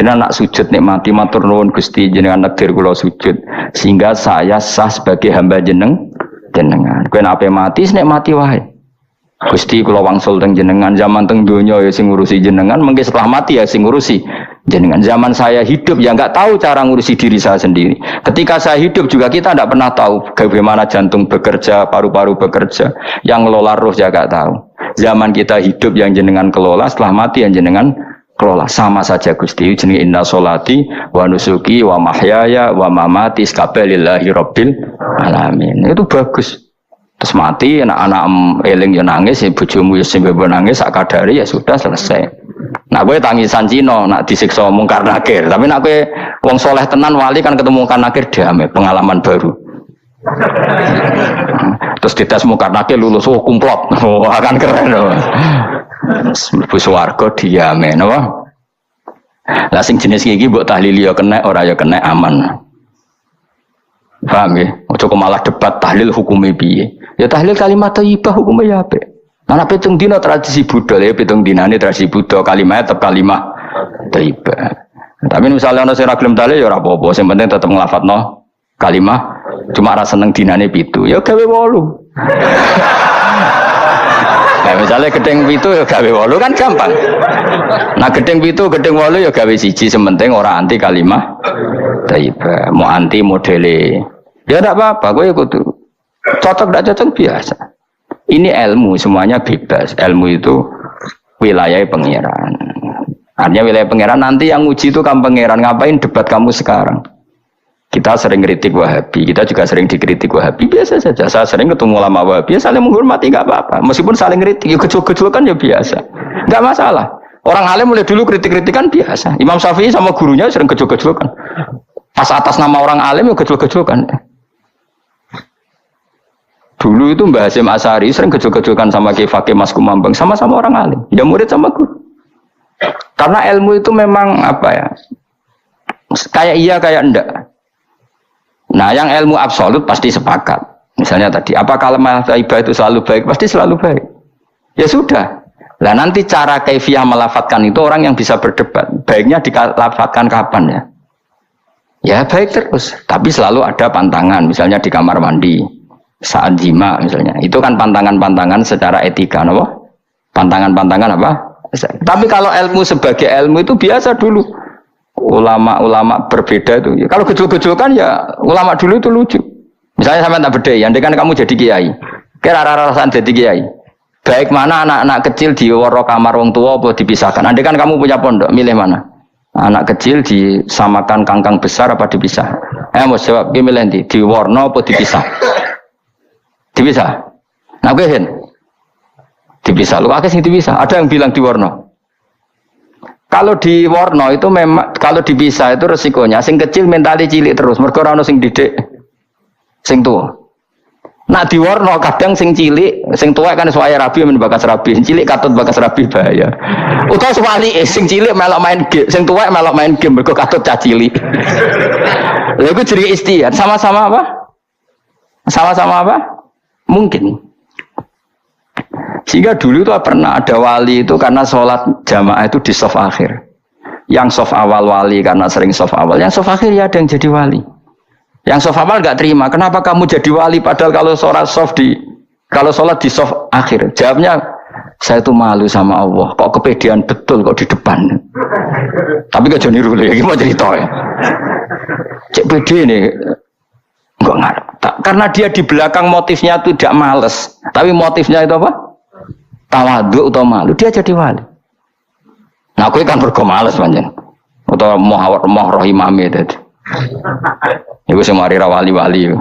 Jenengan nak sujud nikmati matur nuwun Gusti jenengan negdir kula sujud sehingga saya sah sebagai hamba jenengan. Kowe nek mati nek mati wae. Gusti kula wangsul teng jenengan zaman teng donya ya sing ngurusi jenengan, mengke setelah mati ya sing ngurusi jenengan. Zaman saya hidup ya enggak tahu cara ngurusi diri saya sendiri. Ketika saya hidup juga kita tidak pernah tahu bagaimana jantung bekerja, paru-paru bekerja, yang ngelola roh ya enggak tahu. Zaman kita hidup yang jenengan kelola, setelah mati yang jenengan kelola. Sama saja Gusti jenenge inna sholati wa nusuki wa mahyaya wa mamati lillahi rabbil alamin. Itu bagus. Terus mati anak-anak eling ya nangis, bojomu ya sing nangis sak kadare ya sudah selesai. Nak kowe tangisan Cina nak disiksa mungkar nakir, tapi nak kowe wong soleh tenan wali kan ketemu mungkar nakir damai, pengalaman baru. Terus dites mungkar nakir lulus kumplot. Akan keren loh. Mlebu swarga diame napa? Lah sing jenis iki mbok tahlili ya kena ora ya kena aman. Paham ya? Ojo kok malah debat tahlil hukume piye. Ya tahlil kalimat thayyibah hukume ya apik. Ana pitung dina tradisi Buddha ya pitung dinane tradisi Buddha kalimat tetep kalimat thayyibah. Tapi misalnya ana sing ora gelem tahlil ya ora apa-apa, sing penting tetep nglafatno kalimat cuma ora seneng dinane 7. Ya gawe 8. Nah, misalnya gedeng 7 ya gawe 8 kan gampang. Nah gedeng 7, gedeng 8 ya gawe 1, sementing ora anti kalimah thayyibah, mau anti modele. Ya tidak apa-apa, kowe kudu cocok tidak cocok biasa. Ini ilmu semuanya bebas. Ilmu itu wilayah pangeran. Artinya wilayah pangeran nanti yang uji itu kamu pangeran. Ngapain debat kamu sekarang? Kita sering kritik Wahabi, kita juga sering dikritik Wahabi, biasa saja. Saya sering ketemu ulama Wahabi, saling menghormati nggak apa-apa. Meskipun saling kritik, ya gejol-gejolkan ya biasa, nggak masalah. Orang alim mulai dulu kritik-kritikan biasa. Imam Syafi'i sama gurunya sering gejol-gejolkan. Pas atas nama orang alim ya gejol-gejolkan. Dulu itu Mbah Hasyim Asy'ari sering gejol-gejolkan sama Ki Fakih Mas Kumambang, sama-sama orang alim, ya murid sama guru. Karena ilmu itu memang apa ya? Kayak iya kayak enggak. Nah, yang ilmu absolut pasti sepakat. Misalnya tadi, apa kalimat thayyibah itu selalu baik? Pasti selalu baik. Ya sudah. Lah nanti cara kaifiyah melafatkan itu orang yang bisa berdebat. Baiknya dilafatkan kapan ya? Ya baik terus. Tapi selalu ada pantangan. Misalnya di kamar mandi, saat jima misalnya. Itu kan pantangan-pantangan secara etika, apa? Pantangan-pantangan apa? Tapi kalau ilmu sebagai ilmu itu biasa dulu. Ulama-ulama berbeda itu. Ya, kalau gejol-gejolkan ya ulama dulu itu lucu. Misalnya sampai tak beda, andai kan kamu jadi kiai. Kira rasa-rasaan jadi kiai. Baik mana anak-anak kecil di waro kamar wong tua apa dipisahkan. Andai kan kamu punya pondok, milih mana? Anak kecil disamakan kangkang besar apa dipisah? Mau jawab, milih nanti di warno apa dipisah? Dipisah. Nah, gue dipisah. Lu akeh sing dipisah. Ada yang bilang di warno. Kalau di warna itu memang kalau dipisah itu resikonya sing kecil mentali cilik terus mergo ora ono sing didik sing tua. Nah di warna kadang sing cilik sing tua kan suaya rabi men bakas rabi, cilik katut bakas rabi bahaya. Utawa sebalike sing cilik melok main game, sing tua melok main game mergo katut cah cilik. Lha iku jenenge istihad, sama-sama apa? Sama-sama apa? Mungkin. Sehingga dulu itu pernah ada wali itu karena sholat jamaah itu di shaf akhir. Yang shaf awal wali karena sering shaf awal. Yang shaf akhir ya ada yang jadi wali. Yang shaf awal nggak terima. Kenapa kamu jadi wali padahal kalau sholat di shaf akhir? Jawabnya saya itu malu sama Allah. Kok kepedean betul kok di depan. Tapi gak jadi niru ya. Gimana cerita ya? Cek pede nih. Enggak ngarep. Karena dia di belakang motifnya itu tidak males. Tapi motifnya itu apa? Tawadhu atau malu, dia jadi wali. Nah, aku kan bergo males panjen. Atau mau rohimame tadi. Iku sing mari ra wali-wali.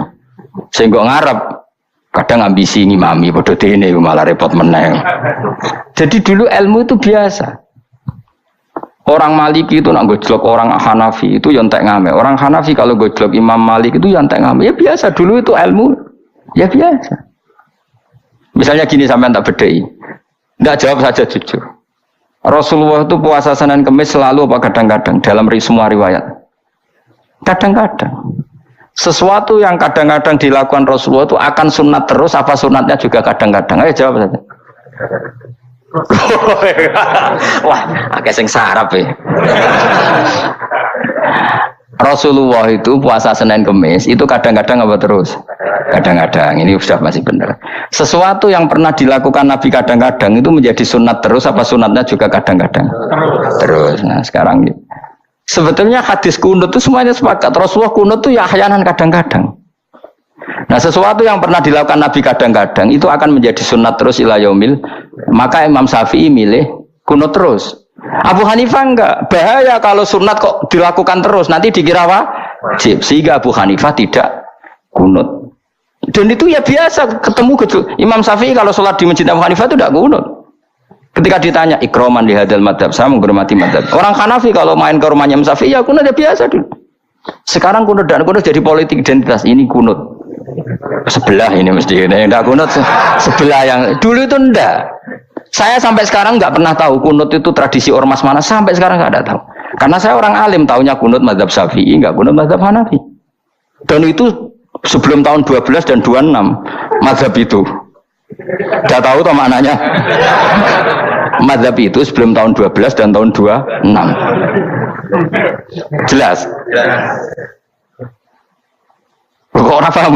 Sing kok ngarep kadang ambisi ngimami padha dene malah repot meneh. Jadi dulu ilmu itu biasa. Orang Maliki itu nak gojlok orang Hanafi itu yang entek ngame. Orang Hanafi kalau gojlok Imam Malik itu yang entek ngame. Ya biasa dulu itu ilmu. Ya biasa. Misalnya gini sampean tak bedhei. Enggak jawab saja jujur. Rasulullah itu puasa Senin Kamis selalu apa kadang-kadang dalam semua riwayat. Kadang-kadang. Sesuatu yang kadang-kadang dilakukan Rasulullah itu akan sunat terus apa sunatnya juga kadang-kadang. Ayo jawab saja. Wah, akeh sing sarap ya. Rasulullah itu puasa Senin Kemis itu kadang-kadang apa terus? Kadang-kadang, ini sudah masih benar. Sesuatu yang pernah dilakukan Nabi kadang-kadang itu menjadi sunat terus apa sunatnya juga kadang-kadang? Terus. Nah sekarang sebetulnya hadis kunut itu semuanya sepakat. Rasulullah kunut itu ya ahyanan kadang-kadang. Nah sesuatu yang pernah dilakukan Nabi kadang-kadang itu akan menjadi sunat terus ila yaumil. Maka Imam Syafi'i milih kunut terus. Abu Hanifah enggak, bahaya kalau sunat kok dilakukan terus, nanti dikira wajib. Sehingga Abu Hanifah tidak kunut. Dan itu ya biasa ketemu gitu. Imam Syafi'i kalau sholat di masjid Abu Hanifah itu tidak kunut. Ketika ditanya ikroman di hadal madhab, saya menghormati madhab. Orang Hanafi kalau main ke rumahnya Imam Syafi'i ya kunut ya biasa dulu. Sekarang kunut dan kunut jadi politik identitas. Ini kunut sebelah ini mesti ini enggak kunut sebelah yang dulu itu enggak. Saya sampai sekarang nggak pernah tahu kunut itu tradisi ormas mana, sampai sekarang nggak ada tahu. Karena saya orang alim, taunya kunut mazhab Syafi'i, nggak kunut mazhab Hanafi. Dan itu sebelum tahun 12 dan 26 mazhab itu. Udah tahu toh maknanya? Mazhab itu sebelum tahun 12 dan tahun 26. Jelas? Kok orang paham?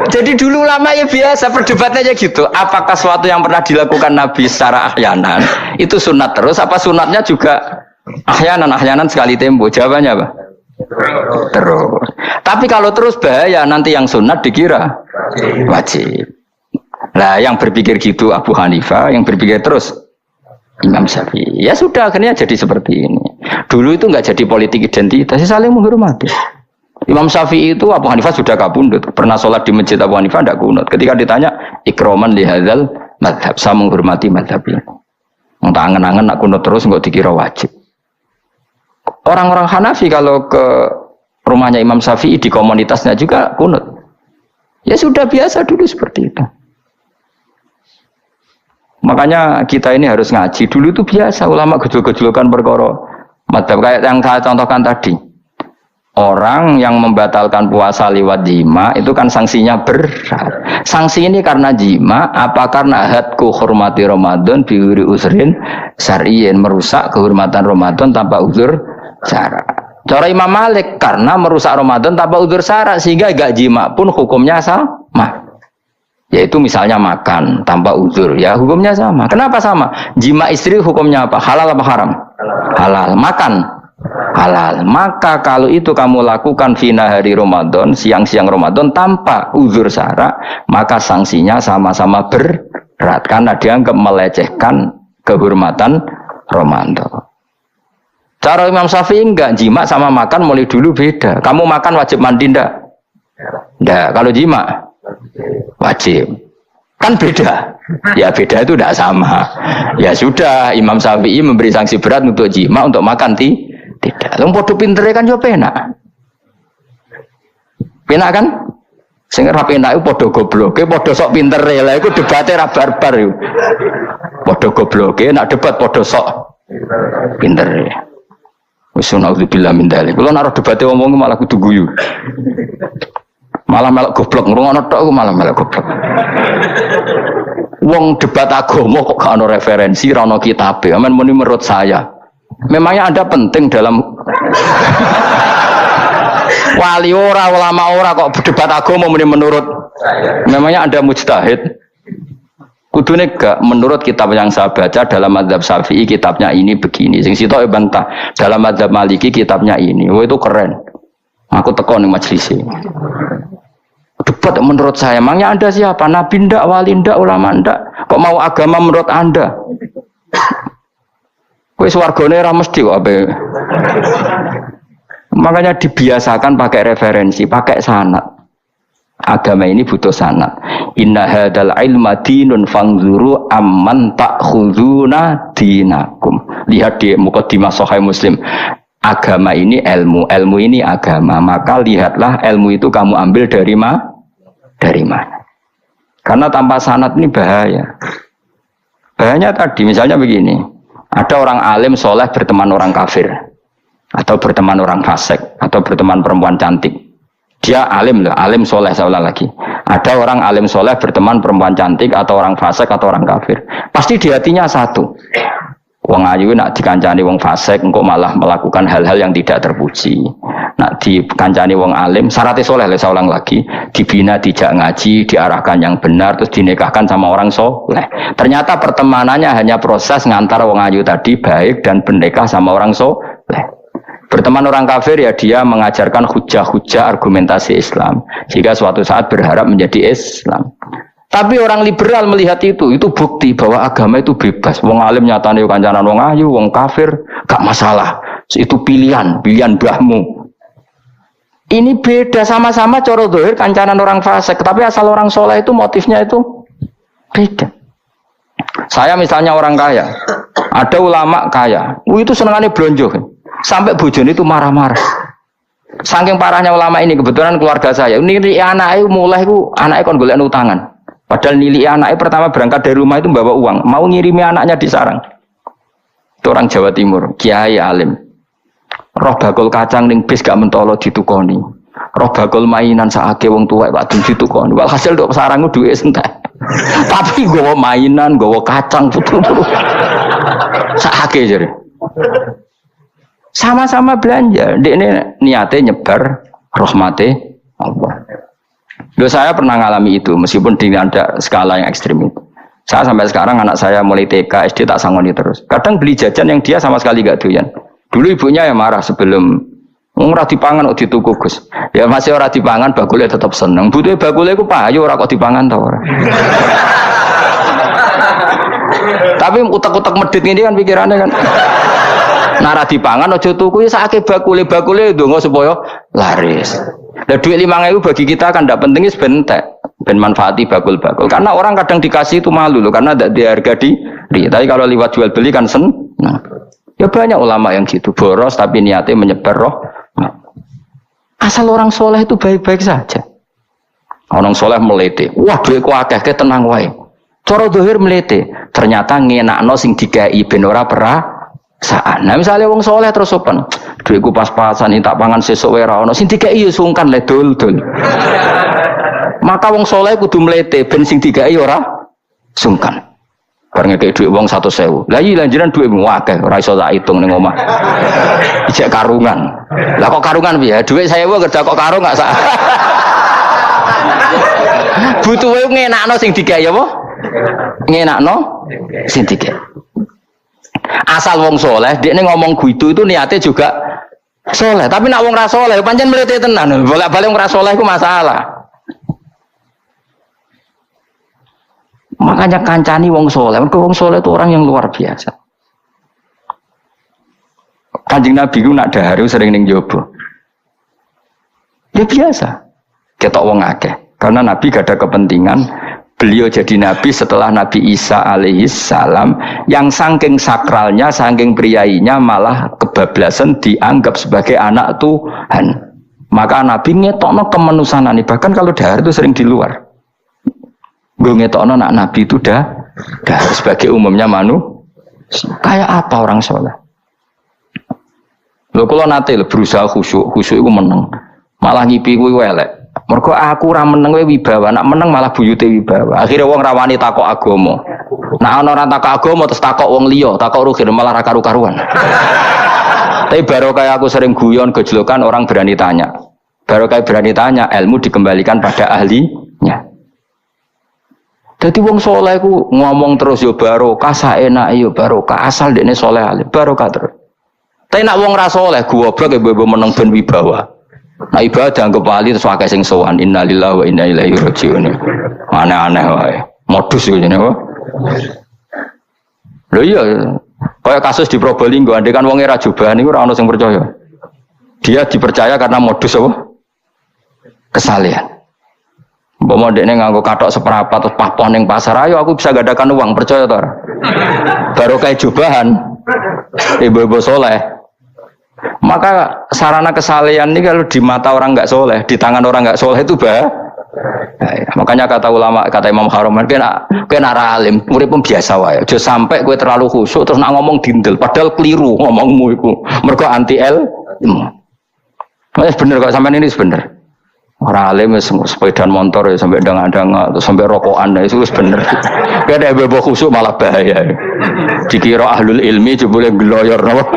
Jadi dulu lama ya biasa perdebatannya gitu. Apakah sesuatu yang pernah dilakukan Nabi secara ahyanan itu sunat terus? Apa sunatnya juga ahyanan sekali tempo? Jawabannya apa? Terus. Tapi kalau terus bahaya, nanti yang sunat dikira wajib. Nah yang berpikir gitu Abu Hanifah, yang berpikir terus Imam Syafi'i. Ya sudah akhirnya jadi seperti ini. Dulu itu nggak jadi politik identitas, saling menghormati. Imam Syafi'i itu Abu Hanifah sudah kabundut, pernah sholat di masjid Abu Hanifah tidak kunut. Ketika ditanya ikroman lihadzal madhab, saya menghormati madhab ini. Untuk angen-angen nak kunut terus nggak dikira wajib. Orang-orang Hanafi kalau ke rumahnya Imam Syafi'i di komunitasnya juga kunut. Ya sudah biasa dulu seperti itu. Makanya kita ini harus ngaji. Dulu itu biasa ulama gejol-gejolkan perkara madhab kayak yang saya contohkan tadi. Orang yang membatalkan puasa lewat jima itu kan sanksinya berat. Sanksi ini karena jima, apa karena hadku hormati Ramadan biuri usrin syar'iyyin, merusak kehormatan Ramadan tanpa uzur syara. Cara Imam Malik karena merusak Ramadan tanpa uzur syara, sehingga gak jima pun hukumnya sama. Yaitu misalnya makan tanpa uzur, ya hukumnya sama. Kenapa sama? Jima istri hukumnya apa? Halal apa haram? Halal. Makan halal. Maka kalau itu kamu lakukan fina hari Ramadan, siang-siang Ramadan tanpa uzur syara, maka sanksinya sama-sama berat karena dianggap melecehkan kehormatan Ramadan. Cara Imam Syafi'i enggak, jima sama makan mulai dulu beda. Kamu makan wajib mandi enggak? Enggak. Kalau jima wajib. Kan beda. Ya beda itu enggak sama. Ya sudah, Imam Syafi'i memberi sanksi berat untuk jima, untuk makan tidak. Wong padha pintere kan yo penak. Penak kan? Sing ora penak iku padha gobloke, padha sok pintere. Lah iku debate ra barbar iku. Padha gobloke, nak debat padha sok pintere. Wis naudzubillah min dzalik. Kulo nek debate wong malah kudu guyu. Malah melok goblok, ngrungokno tok malah melok goblok. Wong debat agama kok gak ono referensi, ra ono kitabe. Amen muni menurut saya. Memangnya Anda penting dalam wali ora, ulama ora kok debat agama menurut. Memangnya Anda mujtahid? Kudune gak menurut kitab yang saya baca dalam mazhab Syafi'i kitabnya ini begini. Sing sitok bantah dalam mazhab Maliki kitabnya ini. Oh itu keren. Aku teko ning majelis. Debat menurut saya. Memangnya Anda siapa? Nabi ndak, wali ndak, ulama ndak? Kok mau agama menurut Anda? Kowe swargane ora mesti kok ape. Makanya dibiasakan pakai referensi, pakai sanad. Agama ini butuh sanad. Inna hadzal ilma dinun fanzuru amman ta'khuduna dinakum. Lihat di mukadimah Sahih Muslim. Agama ini ilmu, ilmu ini agama. Maka lihatlah ilmu itu kamu ambil dari mana? Karena tanpa sanad ini bahaya. Bahayanya tadi misalnya begini. Ada orang alim soleh berteman orang kafir, atau berteman orang fasik, atau berteman perempuan cantik. Dia alim loh, alim soleh seolah lagi. Ada orang alim soleh berteman perempuan cantik atau orang fasik atau orang kafir. Pasti di hatinya satu. Wong ayu nak dikancani wong fasik engkau malah melakukan hal-hal yang tidak terpuji. Nak dikancani wong alim syaratnya soleh, saya ulang lagi, dibina dijak ngaji, diarahkan yang benar, terus dinikahkan sama orang soleh. Ternyata pertemanannya hanya proses ngantar wong ayu tadi baik dan bernikah sama orang soleh. Berteman orang kafir ya dia mengajarkan hujah-hujah argumentasi Islam jika suatu saat berharap menjadi Islam. Tapi orang liberal melihat itu bukti bahwa agama itu bebas. Wong alim nyatane kancanan wong ayu, wong kafir gak masalah. Itu pilihan mbahmu. Ini beda, sama-sama cara zahir kancanan orang fasik, tapi asal orang soleh itu motifnya itu beda. Saya misalnya orang kaya, ada ulama kaya, itu senengannya blonjo. Sampai bojone itu marah-marah. Saking parahnya ulama ini, kebetulan keluarga saya, ini anaknya mulai anaknya kon golek utangan. Padahal nilai anaknya pertama berangkat dari rumah itu bawa uang, mau ngirimi anaknya di sarang. Itu orang Jawa Timur, kiai alim. Roh bakul kacang ning bis gak mentolo ditukoni. Roh bakul mainan saake wong tuwek wadon ditukoni. Walhasil nduk sarangku duwe entek. Tapi gowo mainan, gowo kacang putu-putu. Saake jare. Sama-sama belanja. Dekne niate nyebar rahmate Allah. Loh, saya pernah ngalami itu meskipun di ada skala yang ekstrim itu. Saya sampai sekarang anak saya mulai TK, SD tak sangoni terus. Kadang beli jajan yang dia sama sekali gak doyan. Dulu ibunya yang marah sebelum ora dipangan kok dituku Gus. Ya masih ora dipangan bakule tetap seneng. Butuhe bakule ku payu ora kok dipangan ta ora. Tapi utek-utek medhit ngene kan pikirannya kan. Nara dipangan aja tuku ya sakake bakule ndonga supaya laris. Lah duit 5.000 bagi kita kan tidak penting is bentek, ben manfaati bakul-bakul. Karena orang kadang dikasih itu malu loh, karena tidak diharga diri. Tapi kalau lewat jual beli kan senang. Ya banyak ulama yang gitu, boros tapi niatnya menyebar roh. Asal orang soleh itu baik-baik saja. Orang soleh melete, wah duitku akeh ke tenang wae. Cara dohir melete, ternyata ngenakno sing dikai ben ora perasaan. Nah misalnya wong soleh terus sopan, duitku pas-pasan tak pangan sesuk wae ra ono, sing dikai yo sungkan le dul. Maka wong soleh kudu melete ben sing dikai ora sungkan. Bareng ngekek duit wong 100.000. Lah iya lanjuran duitmu akeh ora iso tak hitung ning omah. Ijek karungan. Lah kok karungan piye? Duit 1.000 kerja kok karung gak sak. Butuhe ngenakno sing dikai apa? Ngenakno sing dikai. Asal wong soleh, dia ngomong gitu itu niatnya juga soleh. Tapi nak wong ra soleh, pancen melete tenan. Bolak-balik wong ra soleh itu masalah. Makanya kancani wong soleh. Wong soleh itu orang yang luar biasa. Kanjeng Nabi itu nak dahar sering ning jobo. Ya biasa. Ketok wong akeh. Karena Nabi gak ada kepentingan. Beliau jadi Nabi setelah Nabi Isa alaihi salam yang saking sakralnya, saking priainya malah kebablasan dianggap sebagai anak Tuhan. Maka Nabi ngetokno kemanusiaan. Bahkan kalau dahar itu sering di luar. Gue ngetokno anak Nabi itu dahar sebagai umumnya kayak apa orang soleh. Lho kalau nate berusaha khusyuk itu menang. Malah ngipi gue elek. Mergo aku ora meneng kowe wibawa, nak meneng malah buyute wibawa. Akhire wong rawani takok agama. Nak ana ora takok agama terus takok wong liya, takok rugi malah ra karu-karuan. Tapi baru kayak aku sering guyon gejlokan orang berani tanya. Baru kayak berani tanya, ilmu dikembalikan pada ahlinya. Jadi wong soleh ku ngomong terus yo barokah, saenak yo barokah, asal dekne soleh alim barokah terus. Tapi nak wong ra soleh goblok e mbok meneng ben wibawa. Nah ibadah anggap wali terus wakai sing sowan innalillahi wa inna ilaihi raji'un. Aneh-aneh wae. Modus iki ngene wae. Lho iya, kaya kasus di Probolinggo andekan wong ora jubahan niku ora ono sing percaya. Dia dipercaya karena modus apa? Kesalehan. Mbok ndekne nganggo kathok seprapat terus papoh ning pasar, ayo aku bisa gadakan uang, percaya to ora? Barokah jubahan. Ibu-ibu soleh. Maka sarana kesalehan ini kalau di mata orang nggak soleh, di tangan orang nggak soleh itu makanya kata ulama, kata Imam Haroman, kena alim, murid pun biasa wae. Aja sampai kue terlalu khusyuk terus nak ngomong dindel, padahal keliru ngomongmu itu. Mergo anti ilmu. Bener kok sampean ini bener. Orang alim sepeda motor ya sampai dang-dang atau sampai rokokan itu bener. Gak ada bebo khusuk malah bahaya. Dikira ahlul ilmi jebule gloyor napa.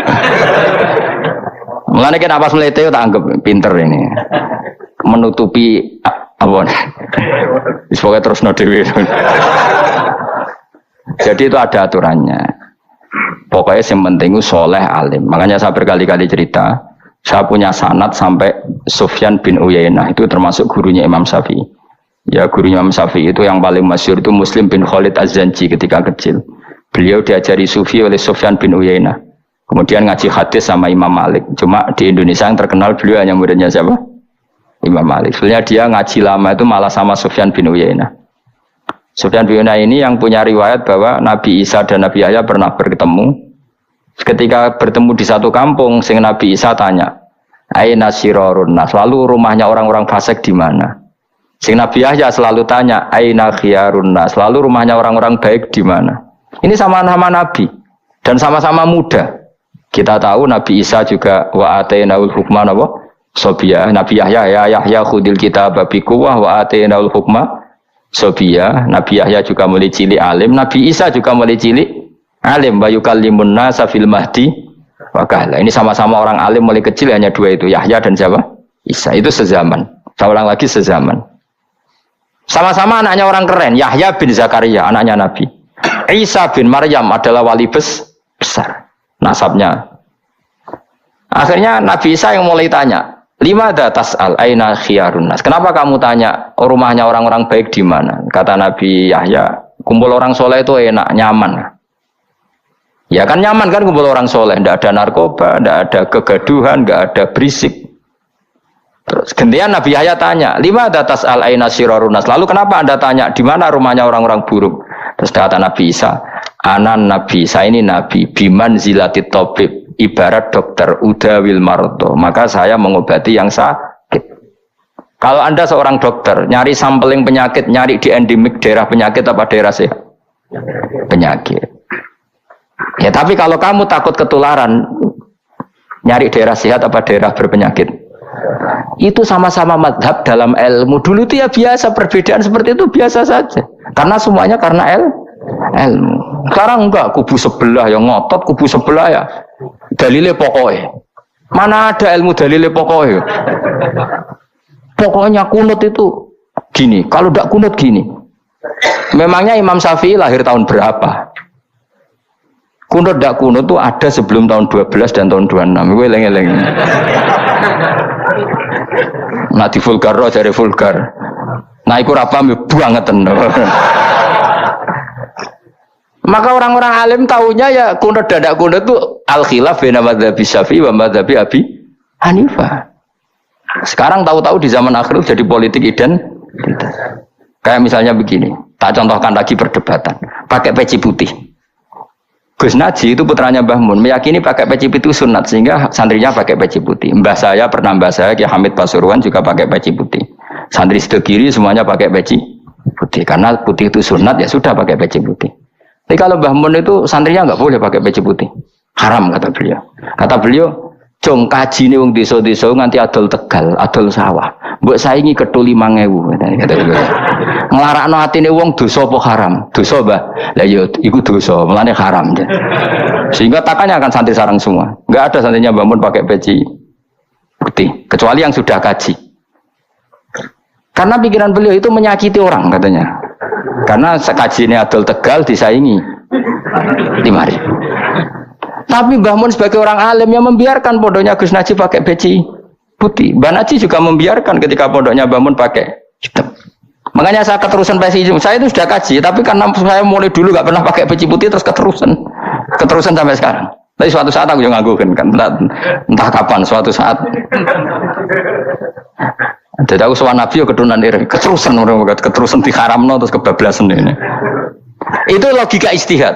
Mulane kan apa melete tak anggap pinter ini. Menutupi apa. Wis pokoke terusno dhewe. Jadi itu ada aturannya. Pokoknya yang penting itu soleh alim. Makanya saya berkali-kali cerita, saya punya sanad sampai Sufyan bin Uyainah itu termasuk gurunya Imam Syafi'i. Ya gurunya Imam Syafi'i itu yang paling masyhur itu Muslim bin Khalid Az-Zanji ketika kecil. Beliau diajari sufi oleh Sufyan bin Uyainah. Kemudian ngaji hadis sama Imam Malik. Cuma di Indonesia yang terkenal beliau hanya muridnya siapa? Imam Malik. Sebenarnya dia ngaji lama itu malah sama Sufyan bin Uyainah. Sufyan bin Uyainah ini yang punya riwayat bahwa Nabi Isa dan Nabi Yahya pernah bertemu. Ketika bertemu di satu kampung, sing Nabi Isa tanya, "Aina sirarun nas?" Lalu rumahnya orang-orang fasik di mana? Sing Nabi Yahya selalu tanya, "Aina khiyarun nas?" Lalu rumahnya orang-orang baik di mana? Ini sama-sama Nabi dan sama-sama muda. Kita tahu Nabi Isa juga wa atainaul hukma napa? Sobia. Nabi Yahya ya Yahya khudil kitab bi quwwah wa atainaul hukma sobia. Nabi Yahya juga mulai cilik alim, Nabi Isa juga mulai cilik alim, bayu kalimun nasa fil mahdi wa kahla. Ini sama-sama orang alim mulai kecil, hanya dua itu, Yahya dan siapa? Isa. Itu sezaman. Saya ulang lagi, sezaman. Sama-sama anaknya orang keren, Yahya bin Zakaria, anaknya Nabi. Isa bin Maryam adalah wali besar nasabnya. Akhirnya Nabi Isa yang mulai tanya, "Lima datas al aina khiyarun nas?" Kenapa kamu tanya rumahnya orang-orang baik di mana? Kata Nabi Yahya, kumpul orang soleh itu enak, nyaman. Ya kan nyaman kan kumpul orang soleh, tidak ada narkoba, tidak ada kegaduhan, tidak ada berisik. Terus gantian Nabi Yahya tanya, "Lima datas al aina sirarun nas?" Lalu kenapa Anda tanya di mana rumahnya orang-orang buruk? Terus kata Nabi Isa, "Anan Nabi, saya ini Nabi, biman zilatit tabib, ibarat dokter udawil marto, maka saya mengobati yang sakit." Kalau Anda seorang dokter, nyari sampling penyakit, nyari di endemik daerah penyakit apa daerah sehat? Penyakit. Ya tapi kalau kamu takut ketularan, nyari daerah sehat apa daerah berpenyakit? Itu sama-sama madhab dalam ilmu. Dulu itu ya biasa, perbedaan seperti itu biasa saja. Karena semuanya karena ilmu. Sekarang enggak, kubu sebelah yang ngotot, kubu sebelah ya dalile pokoknya. Mana ada ilmu dalile pokoknya? Pokoknya kunut itu gini, kalau tidak kunut gini. Memangnya Imam Syafi'i lahir tahun berapa? Kunut tidak kunut itu ada sebelum tahun 12 dan tahun 26. Gue eleng-eleng. Nah di vulgar roh cari vulgar. Nah iku rapam banget. Maka orang-orang alim tahunya ya kunut dan tidak kunut itu al-khilaf baina madzhabi Syafi'i wa madzhabi Abi Hanifah. Sekarang tahu-tahu di zaman akhir jadi politik identitas. Kayak misalnya begini, tak contohkan lagi perdebatan. Pakai peci putih. Gus Naji itu putranya Mbah Mun meyakini pakai peci putih sunat sehingga santrinya pakai peci putih. Mbah saya Kiai Hamid Pasuruan juga pakai peci putih. Santri Sidogiri semuanya pakai peci putih karena putih itu sunat, ya sudah pakai peci putih. Tapi kalau Mbah Mun itu santrinya nggak boleh pakai peci putih, haram kata beliau. Kata beliau, "Jong kaji nih wong desa-desa nganti adol Tegal, adol sawah. Mbok saingi ketu 5.000." Kata beliau. Nglarakno atine wong dosa apa haram? Dosa, Mbah. Lah ya iku dosa, mulane haram. Sehingga takanya akan santri sarang semua. Enggak ada santrinya Mbah Mun pakai peci putih, kecuali yang sudah kaji. Karena pikiran beliau itu menyakiti orang katanya. Karena kaji ini adol Tegal disaingi 5.000. Tapi Mbah Mun sebagai orang alim yang membiarkan pondoknya Gus Naji pakai peci putih. Mbah Naji juga membiarkan ketika pondoknya Mbah Mun pakai hitam. Makanya saya keterusan peci hitam. Saya itu sudah kaji, tapi karena saya mulai dulu nggak pernah pakai peci putih terus keterusan sampai sekarang. Tapi suatu saat aku juga nganggukan kan, entah kapan suatu saat. Jadi aku soal Nabi keturunan ini keterusan diharamno terus kebablasan ini. Itu logika istihad.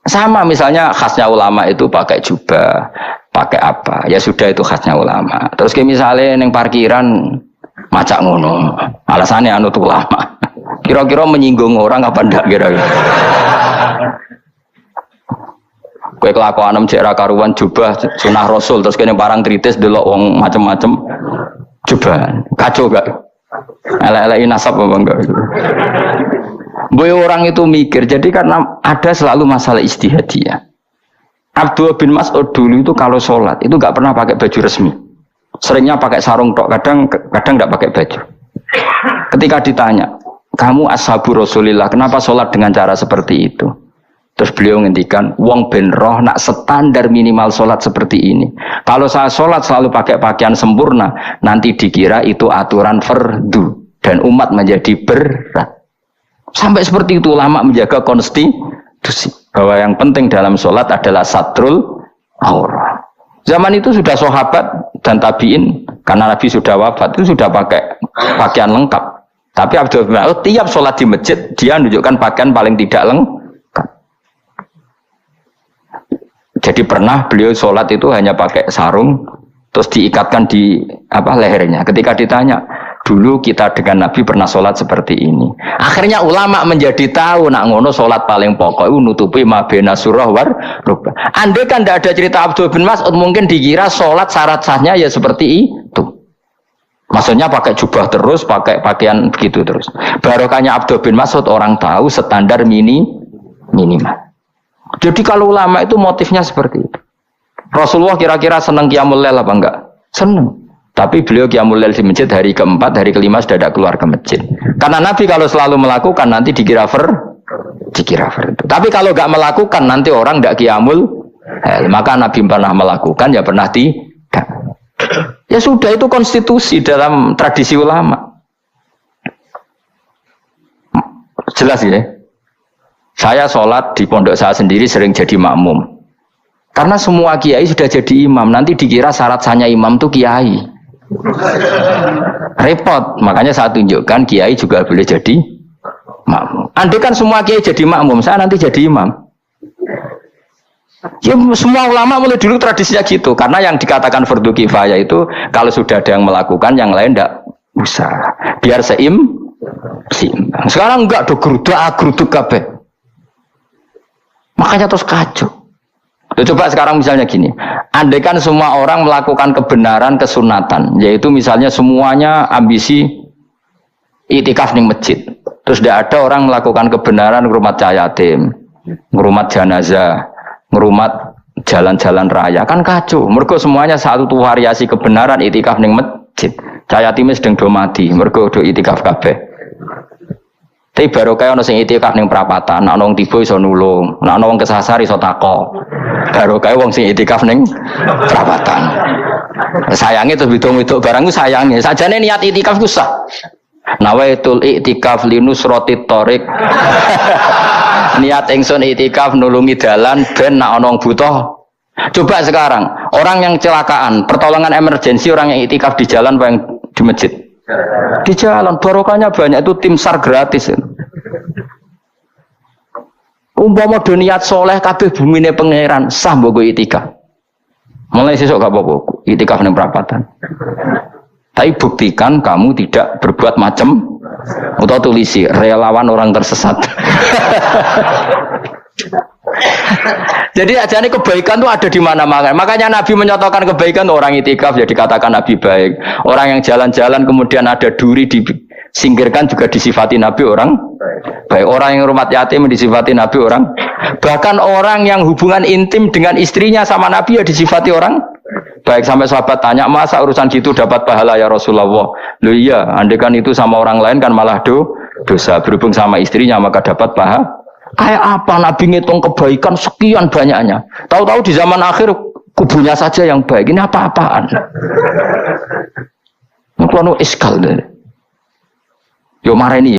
Sama misalnya khasnya ulama itu pakai jubah, pakai apa? Ya sudah itu khasnya ulama. Terus kayak misalnya neng parkiran macak ngono, alasannya anut ulama. Kira-kira menyinggung orang apa ndak kira-kira? Kowe kelakuan cek ra karuan jubah sunah Rasul terus kene parang tritis delok wong macem-macem. Coba kacau gak? Elek-elek nasab apa enggak? Boy orang itu mikir, jadi karena ada selalu masalah ijtihadiyah. Abdullah bin Mas'ud dulu itu kalau sholat itu nggak pernah pakai baju resmi, seringnya pakai sarung tok, kadang nggak pakai baju. Ketika ditanya, kamu ashabu Rasulillah, kenapa sholat dengan cara seperti itu? Terus beliau ngendikan, wong ben roh nak standar minimal sholat seperti ini. Kalau saya sholat selalu pakai pakaian sempurna, nanti dikira itu aturan fardu dan umat menjadi berat. Sampai seperti itu ulama menjaga konstitusi bahwa yang penting dalam sholat adalah satrul aurah. Zaman itu sudah sahabat dan tabiin, karena Nabi sudah wafat itu sudah pakai pakaian lengkap. Tapi Abdul bin Mas'ud tiap sholat di masjid dia menunjukkan pakaian paling tidak lengkap. Jadi pernah beliau sholat itu hanya pakai sarung, terus diikatkan di lehernya. Ketika ditanya, dulu kita dengan Nabi pernah sholat seperti ini. Akhirnya ulama menjadi tahu, nak ngono sholat paling pokok itu nutupi mabena surah war rubah. Andai kan tidak ada cerita Abdul bin Mas'ud, mungkin dikira sholat syarat sahnya ya seperti itu. Maksudnya pakai jubah terus, pakai pakaian begitu terus. Barokahnya Abdul bin Mas'ud orang tahu standar minimal. Jadi kalau ulama itu motifnya seperti itu. Rasulullah kira-kira senang qiyamul lail apa enggak? Senang. Tapi beliau qiyamul lail di masjid hari keempat, hari kelima sudah tidak keluar ke masjid. Karena Nabi kalau selalu melakukan nanti dikira itu. Tapi kalau enggak melakukan nanti orang enggak qiyamul lail. Maka Nabi pernah melakukan ya pernah tidak. Ya sudah, itu konstitusi dalam tradisi ulama. Jelas ya. Saya sholat di pondok saya sendiri sering jadi makmum. Karena semua kiai sudah jadi imam. Nanti dikira syarat sahnya imam itu kiai. Repot. Makanya saya tunjukkan kiai juga boleh jadi makmum. Andai kan semua kiai jadi makmum, saya nanti jadi imam. Ya semua ulama mulai dulu tradisinya gitu. Karena yang dikatakan fardu kifayah itu kalau sudah ada yang melakukan, yang lain tidak usah. Biar seimbang. Sekarang enggak do geruduk kabeh. Makanya terus kacau. Coba sekarang misalnya gini, andai kan semua orang melakukan kebenaran kesunatan, yaitu misalnya semuanya ambisi itikaf di masjid, terus tidak ada orang melakukan kebenaran ngurumat yatim, ngurumat jenazah, ngurumat jalan-jalan raya, kan kacau. Mergo semuanya satu variasi kebenaran itikaf di masjid. Yatim sedang do mati, mergo do itikaf kabeh. Tapi baru kayak orang sing itikaf ning perapatan, nak nong tiba iso nulung, nak nong kesasar iso tako. Baru kayak wong sing itikaf ning perapatan. Sayangnya tuh hitung-hitung barangku sayangnya. Sajane niat itikaf ku sah. Nawaitul iktikaf linusrotit torik. Niat ingsun itikaf nulungi dalan ben nak ana wong butuh. Coba sekarang orang yang kecelakaan, pertolongan emergensi, orang yang itikaf di jalan apa yang di masjid? Di jalan, barokahnya banyak, itu tim SAR gratis. Umpama do niat soleh kabeh bumine pangeran, sah mbok itikaf. Mulai sesuk gak apa-apa, itikaf ning perapatan. Tapi buktikan kamu tidak berbuat macam, atau tulisi relawan orang tersesat. Jadi ajane kebaikan itu ada di mana-mana. Makanya Nabi menyatakan kebaikan, orang itikaf ya dikatakan Nabi baik. Orang yang jalan-jalan kemudian ada duri disingkirkan juga disifati Nabi orang baik. Orang yang rumah yatim disifati Nabi orang. Bahkan orang yang hubungan intim dengan istrinya sama Nabi ya disifati orang baik. Sampai sahabat tanya, masa urusan gitu dapat pahala ya Rasulullah? Loh iya, andai kan itu sama orang lain kan malah dosa. Berhubung sama istrinya maka dapat pahala. Kayak apa Nabi ngitung kebaikan sekian banyaknya. Tahu-tahu di zaman akhir kubunya saja yang baik. Ini apa-apaan? Ini iskal deh. Yo marah ini.